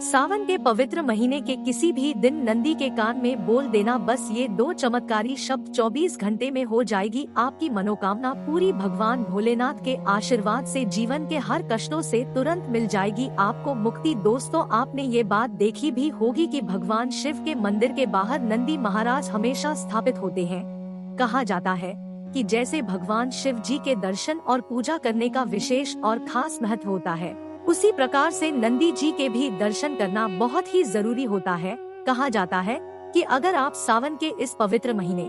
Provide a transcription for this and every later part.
सावन के पवित्र महीने के किसी भी दिन नंदी के कान में बोल देना बस ये 2 चमत्कारी शब्द 24 घंटे में हो जाएगी आपकी मनोकामना पूरी। भगवान भोलेनाथ के आशीर्वाद से जीवन के हर कष्टों से तुरंत मिल जाएगी आपको मुक्ति। दोस्तों, आपने ये बात देखी भी होगी कि भगवान शिव के मंदिर के बाहर नंदी महाराज हमेशा स्थापित होते हैं। कहा जाता है कि जैसे भगवान शिव जी के दर्शन और पूजा करने का विशेष और खास महत्व होता है, उसी प्रकार से नंदी जी के भी दर्शन करना बहुत ही जरूरी होता है। कहा जाता है कि अगर आप सावन के इस पवित्र महीने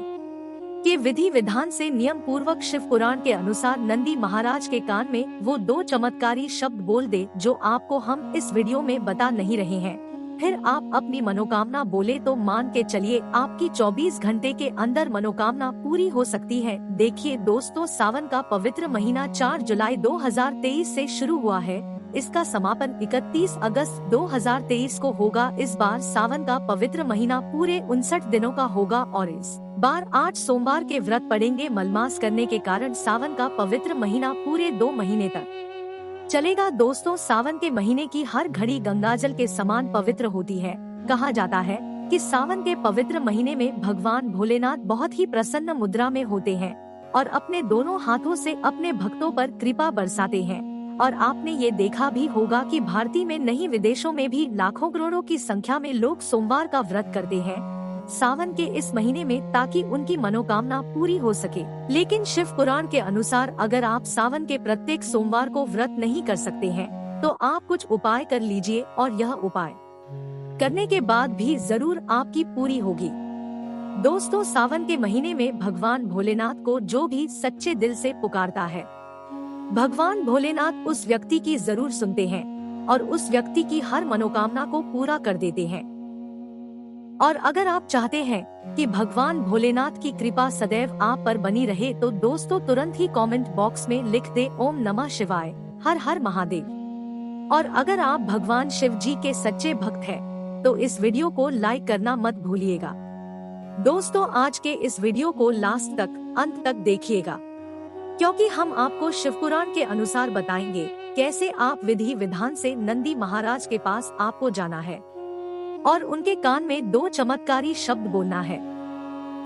के विधि विधान से नियम पूर्वक शिव पुराण के अनुसार नंदी महाराज के कान में वो 2 चमत्कारी शब्द बोल दे जो आपको हम इस वीडियो में बता नहीं रहे हैं, फिर आप अपनी मनोकामना बोले तो मान के चलिए आपकी 24 घंटे के अंदर मनोकामना पूरी हो सकती है। देखिए दोस्तों, सावन का पवित्र महीना 4 जुलाई 2023 से शुरू हुआ है। इसका समापन 31 अगस्त 2023 को होगा। इस बार सावन का पवित्र महीना पूरे 59 दिनों का होगा और इस बार 8 सोमवार के व्रत पड़ेंगे। मलमास करने के कारण सावन का पवित्र महीना पूरे 2 महीने तक चलेगा। दोस्तों, सावन के महीने की हर घड़ी गंगाजल के समान पवित्र होती है। कहा जाता है कि सावन के पवित्र महीने में भगवान भोलेनाथ बहुत ही प्रसन्न मुद्रा में होते हैं और अपने दोनों हाथों से अपने भक्तों पर कृपा बरसाते हैं। और आपने ये देखा भी होगा कि भारत में नहीं विदेशों में भी लाखों करोड़ों की संख्या में लोग सोमवार का व्रत करते हैं सावन के इस महीने में, ताकि उनकी मनोकामना पूरी हो सके। लेकिन शिव पुराण के अनुसार अगर आप सावन के प्रत्येक सोमवार को व्रत नहीं कर सकते हैं तो आप कुछ उपाय कर लीजिए और यह उपाय करने के बाद भी जरूर आपकी पूरी होगी। दोस्तों, सावन के महीने में भगवान भोलेनाथ को जो भी सच्चे दिल से पुकारता है, भगवान भोलेनाथ उस व्यक्ति की जरूर सुनते हैं और उस व्यक्ति की हर मनोकामना को पूरा कर देते हैं। और अगर आप चाहते हैं कि भगवान भोलेनाथ की कृपा सदैव आप पर बनी रहे तो दोस्तों तुरंत ही कमेंट बॉक्स में लिख दे ओम नमः शिवाय, हर हर महादेव। और अगर आप भगवान शिव जी के सच्चे भक्त हैं तो इस वीडियो को लाइक करना मत भूलिएगा। दोस्तों, आज के इस वीडियो को लास्ट तक अंत तक देखिएगा, क्योंकि हम आपको शिव पुराण के अनुसार बताएंगे कैसे आप विधि विधान से नंदी महाराज के पास आपको जाना है और उनके कान में 2 चमत्कारी शब्द बोलना है।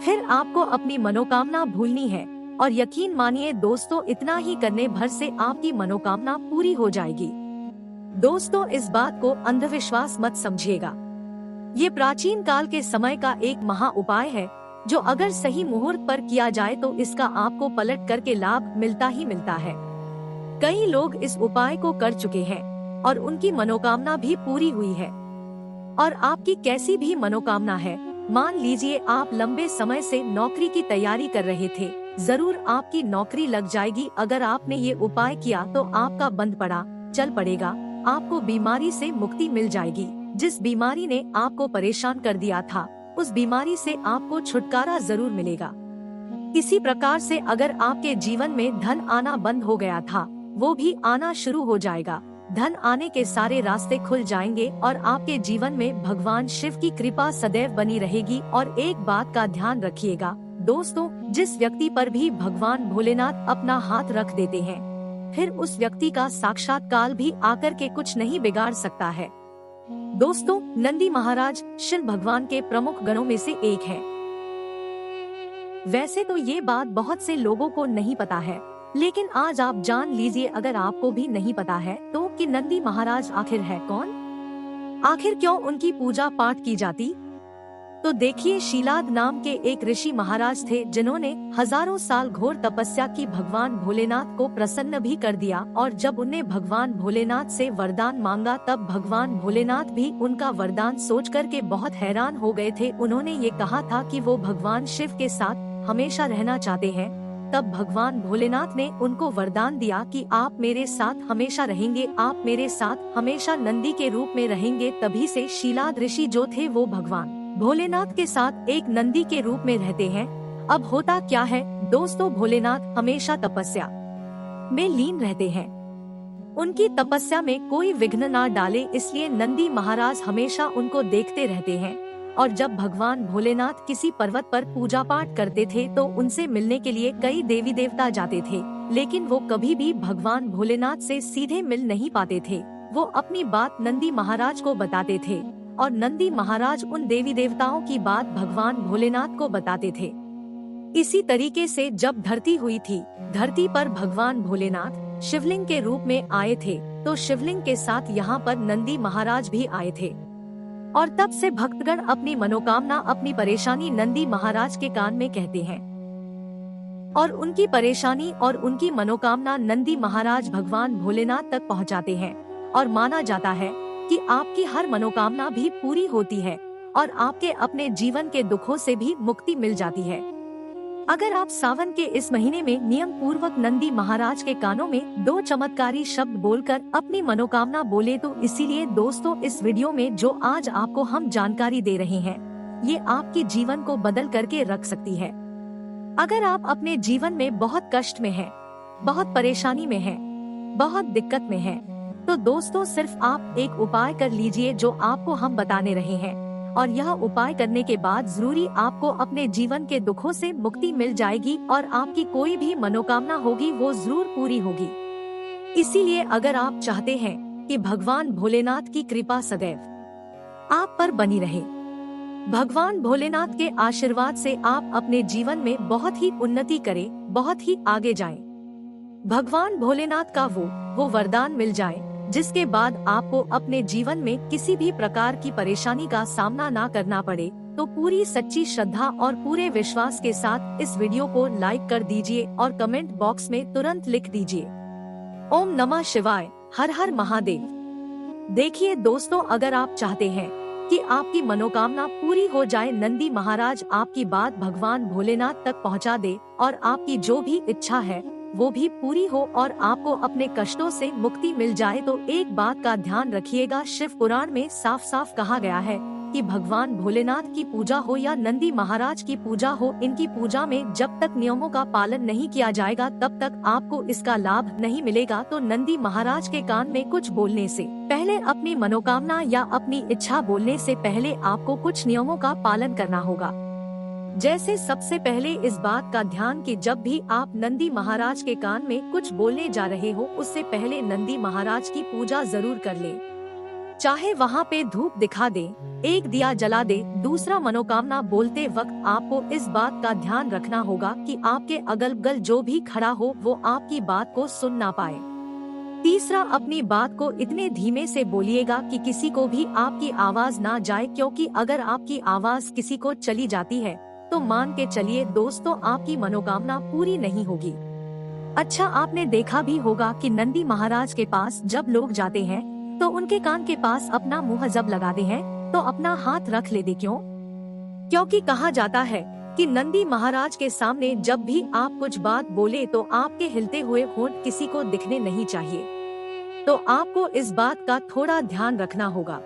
फिर आपको अपनी मनोकामना भूलनी है और यकीन मानिए दोस्तों, इतना ही करने भर से आपकी मनोकामना पूरी हो जाएगी। दोस्तों, इस बात को अंधविश्वास मत समझिएगा। ये प्राचीन काल के समय का एक महा उपाय है जो अगर सही मुहूर्त पर किया जाए तो इसका आपको पलट करके लाभ मिलता ही मिलता है। कई लोग इस उपाय को कर चुके हैं और उनकी मनोकामना भी पूरी हुई है। और आपकी कैसी भी मनोकामना है, मान लीजिए आप लंबे समय से नौकरी की तैयारी कर रहे थे, जरूर आपकी नौकरी लग जाएगी अगर आपने ये उपाय किया तो आपका बंद पड़ा चल पड़ेगा। आपको बीमारी से मुक्ति मिल जाएगी। जिस बीमारी ने आपको परेशान कर दिया था उस बीमारी से आपको छुटकारा जरूर मिलेगा। इसी प्रकार से अगर आपके जीवन में धन आना बंद हो गया था वो भी आना शुरू हो जाएगा। धन आने के सारे रास्ते खुल जाएंगे और आपके जीवन में भगवान शिव की कृपा सदैव बनी रहेगी। और एक बात का ध्यान रखिएगा दोस्तों, जिस व्यक्ति पर भी भगवान भोलेनाथ अपना हाथ रख देते हैं फिर उस व्यक्ति का साक्षात काल भी आकर के कुछ नहीं बिगाड़ सकता है। दोस्तों, नंदी महाराज शिव भगवान के प्रमुख गणों में से एक है। वैसे तो ये बात बहुत से लोगों को नहीं पता है, लेकिन आज आप जान लीजिए अगर आपको भी नहीं पता है तो कि नंदी महाराज आखिर है कौन, आखिर क्यों उनकी पूजा पाठ की जाती। तो देखिए, शीलाद नाम के एक ऋषि महाराज थे जिन्होंने हजारों साल घोर तपस्या की, भगवान भोलेनाथ को प्रसन्न भी कर दिया। और जब उन्हें भगवान भोलेनाथ से वरदान मांगा तब भगवान भोलेनाथ भी उनका वरदान सोच करके बहुत हैरान हो गए थे। उन्होंने ये कहा था कि वो भगवान शिव के साथ हमेशा रहना चाहते हैं। तब भगवान भोलेनाथ ने उनको वरदान दिया कि आप मेरे साथ हमेशा रहेंगे, आप मेरे साथ हमेशा नंदी के रूप में रहेंगे। तभी से शीलाद ऋषि जो थे वो भगवान भोलेनाथ के साथ एक नंदी के रूप में रहते हैं। अब होता क्या है दोस्तों, भोलेनाथ हमेशा तपस्या में लीन रहते हैं। उनकी तपस्या में कोई विघ्न ना डाले, इसलिए नंदी महाराज हमेशा उनको देखते रहते हैं। और जब भगवान भोलेनाथ किसी पर्वत पर पूजा पाठ करते थे तो उनसे मिलने के लिए कई देवी देवता जाते थे, लेकिन वो कभी भी भगवान भोलेनाथ से सीधे मिल नहीं पाते थे। वो अपनी बात नंदी महाराज को बताते थे और नंदी महाराज उन देवी देवताओं की बात भगवान भोलेनाथ को बताते थे। इसी तरीके से जब धरती हुई थी, धरती पर भगवान भोलेनाथ शिवलिंग के रूप में आए थे, तो शिवलिंग के साथ यहाँ पर नंदी महाराज भी आए थे। और तब से भक्तगण अपनी मनोकामना, अपनी परेशानी नंदी महाराज के कान में कहते हैं और उनकी परेशानी और उनकी मनोकामना नंदी महाराज भगवान भोलेनाथ तक पहुँचाते हैं। और माना जाता है कि आपकी हर मनोकामना भी पूरी होती है और आपके अपने जीवन के दुखों से भी मुक्ति मिल जाती है। अगर आप सावन के इस महीने में नियम पूर्वक नंदी महाराज के कानों में 2 चमत्कारी शब्द बोलकर अपनी मनोकामना बोले, तो इसीलिए दोस्तों इस वीडियो में जो आज आपको हम जानकारी दे रहे हैं, ये आपके जीवन को बदल करके रख सकती है। अगर आप अपने जीवन में बहुत कष्ट में हैं, बहुत परेशानी में हैं, बहुत दिक्कत में हैं, तो दोस्तों सिर्फ आप एक उपाय कर लीजिए जो आपको हम बताने रहे हैं, और यह उपाय करने के बाद जरूरी आपको अपने जीवन के दुखों से मुक्ति मिल जाएगी और आपकी कोई भी मनोकामना होगी वो जरूर पूरी होगी। इसीलिए अगर आप चाहते हैं कि भगवान भोलेनाथ की कृपा सदैव आप पर बनी रहे, भगवान भोलेनाथ के आशीर्वाद से आप अपने जीवन में बहुत ही उन्नति करें, बहुत ही आगे जाएं, भगवान भोलेनाथ का वो वरदान मिल जाए जिसके बाद आपको अपने जीवन में किसी भी प्रकार की परेशानी का सामना ना करना पड़े, तो पूरी सच्ची श्रद्धा और पूरे विश्वास के साथ इस वीडियो को लाइक कर दीजिए और कमेंट बॉक्स में तुरंत लिख दीजिए ओम नमः शिवाय, हर हर महादेव। देखिए दोस्तों, अगर आप चाहते हैं कि आपकी मनोकामना पूरी हो जाए, नंदी महाराज आपकी बात भगवान भोलेनाथ तक पहुंचा दे और आपकी जो भी इच्छा है वो भी पूरी हो और आपको अपने कष्टों से मुक्ति मिल जाए, तो एक बात का ध्यान रखिएगा, शिव पुराण में साफ साफ कहा गया है कि भगवान भोलेनाथ की पूजा हो या नंदी महाराज की पूजा हो, इनकी पूजा में जब तक नियमों का पालन नहीं किया जाएगा तब तक आपको इसका लाभ नहीं मिलेगा। तो नंदी महाराज के कान में कुछ बोलने से पहले, अपनी मनोकामना या अपनी इच्छा बोलने से पहले आपको कुछ नियमों का पालन करना होगा। जैसे सबसे पहले इस बात का ध्यान कि जब भी आप नंदी महाराज के कान में कुछ बोलने जा रहे हो, उससे पहले नंदी महाराज की पूजा जरूर कर ले। चाहे वहाँ पे धूप दिखा दे, एक दिया जला दे। दूसरा, मनोकामना बोलते वक्त आपको इस बात का ध्यान रखना होगा कि आपके अगल बगल जो भी खड़ा हो वो आपकी बात को सुन ना पाए। तीसरा, अपनी बात को इतने धीमे से बोलिएगा कि किसी को भी आपकी आवाज ना जाए, क्योंकि अगर आपकी आवाज किसी को चली जाती है तो मान के चलिए दोस्तों आपकी मनोकामना पूरी नहीं होगी। अच्छा, आपने देखा भी होगा कि नंदी महाराज के पास जब लोग जाते हैं तो उनके कान के पास अपना मुंह जब लगाते हैं तो अपना हाथ रख लेते, क्यों? क्योंकि कहा जाता है कि नंदी महाराज के सामने जब भी आप कुछ बात बोले तो आपके हिलते हुए होंठ किसी को दिखने नहीं चाहिए। तो आपको इस बात का थोड़ा ध्यान रखना होगा।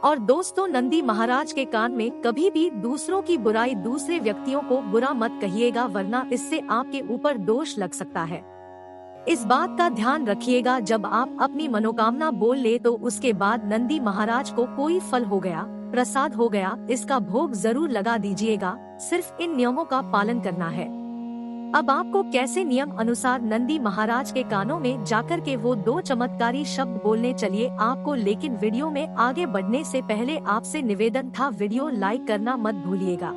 और दोस्तों, नंदी महाराज के कान में कभी भी दूसरों की बुराई, दूसरे व्यक्तियों को बुरा मत कहिएगा, वरना इससे आपके ऊपर दोष लग सकता है। इस बात का ध्यान रखिएगा, जब आप अपनी मनोकामना बोल ले तो उसके बाद नंदी महाराज को कोई फल हो गया, प्रसाद हो गया, इसका भोग जरूर लगा दीजिएगा। सिर्फ इन नियमों का पालन करना है। अब आपको कैसे नियम अनुसार नंदी महाराज के कानों में जाकर के वो 2 चमत्कारी शब्द बोलने चलिए आपको, लेकिन वीडियो में आगे बढ़ने से पहले आपसे निवेदन था, वीडियो लाइक करना मत भूलिएगा।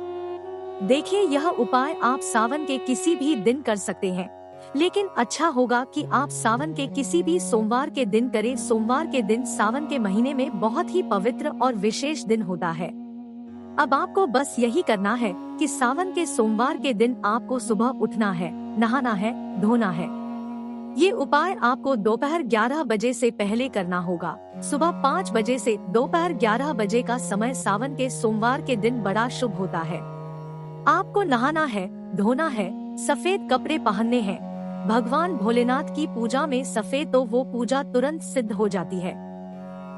देखिए, यह उपाय आप सावन के किसी भी दिन कर सकते हैं, लेकिन अच्छा होगा कि आप सावन के किसी भी सोमवार के दिन करें। सोमवार के दिन सावन के महीने में बहुत ही पवित्र और विशेष दिन होता है। अब आपको बस यही करना है कि सावन के सोमवार के दिन आपको सुबह उठना है, नहाना है, धोना है। ये उपाय आपको दोपहर 11 बजे से पहले करना होगा। सुबह 5 बजे से दोपहर 11 बजे का समय सावन के सोमवार के दिन बड़ा शुभ होता है। आपको नहाना है, धोना है, सफेद कपड़े पहनने हैं। भगवान भोलेनाथ की पूजा में सफेद तो वो पूजा तुरंत सिद्ध हो जाती है।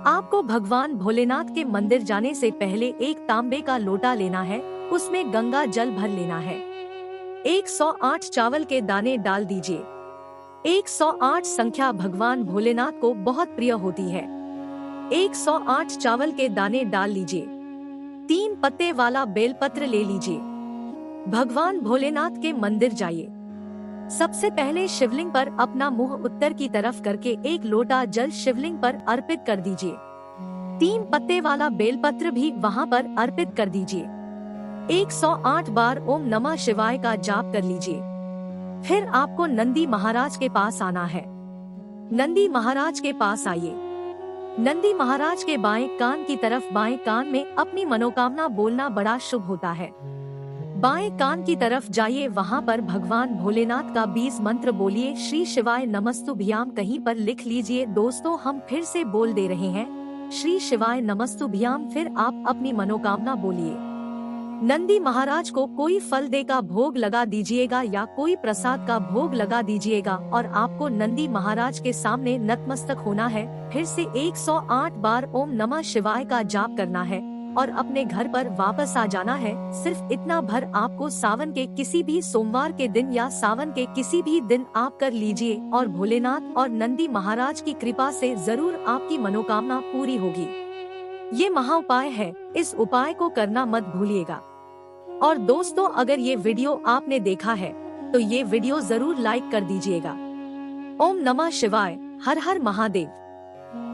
आपको भगवान भोलेनाथ के मंदिर जाने से पहले एक तांबे का लोटा लेना है, उसमें गंगा जल भर लेना है। 108 चावल के दाने डाल दीजिए। 108 संख्या भगवान भोलेनाथ को बहुत प्रिय होती है। 108 चावल के दाने डाल लीजिए। 3 पत्ते वाला बेलपत्र ले लीजिए। भगवान भोलेनाथ के मंदिर जाइए। सबसे पहले शिवलिंग पर अपना मुंह उत्तर की तरफ करके एक लोटा जल शिवलिंग पर अर्पित कर दीजिए। 3 पत्ते वाला बेलपत्र भी वहां पर अर्पित कर दीजिए। 108 बार ओम नमः शिवाय का जाप कर लीजिए। फिर आपको नंदी महाराज के पास आना है। नंदी महाराज के पास आइए। नंदी महाराज के बाएं कान की तरफ बाएं कान में अपनी मनोकामना बोलना बड़ा शुभ होता है। बाएं कान की तरफ जाइए, वहां पर भगवान भोलेनाथ का 20 मंत्र बोलिए। श्री शिवाय नमस्तुभ्याम कहीं पर लिख लीजिए। दोस्तों, हम फिर से बोल दे रहे हैं, श्री शिवाय नमस्तुभ्याम। फिर आप अपनी मनोकामना बोलिए। नंदी महाराज को कोई फल दे का भोग लगा दीजिएगा या कोई प्रसाद का भोग लगा दीजिएगा और आपको नंदी महाराज के सामने नतमस्तक होना है। फिर से 108 बार ओम नमः शिवाय का जाप करना है और अपने घर पर वापस आ जाना है। सिर्फ इतना भर आपको सावन के किसी भी सोमवार के दिन या सावन के किसी भी दिन आप कर लीजिए और भोलेनाथ और नंदी महाराज की कृपा से जरूर आपकी मनोकामना पूरी होगी। ये महा उपाय है, इस उपाय को करना मत भूलिएगा। और दोस्तों, अगर ये वीडियो आपने देखा है तो ये वीडियो जरूर लाइक कर दीजिएगा। ओम नमः शिवाय। हर हर महादेव।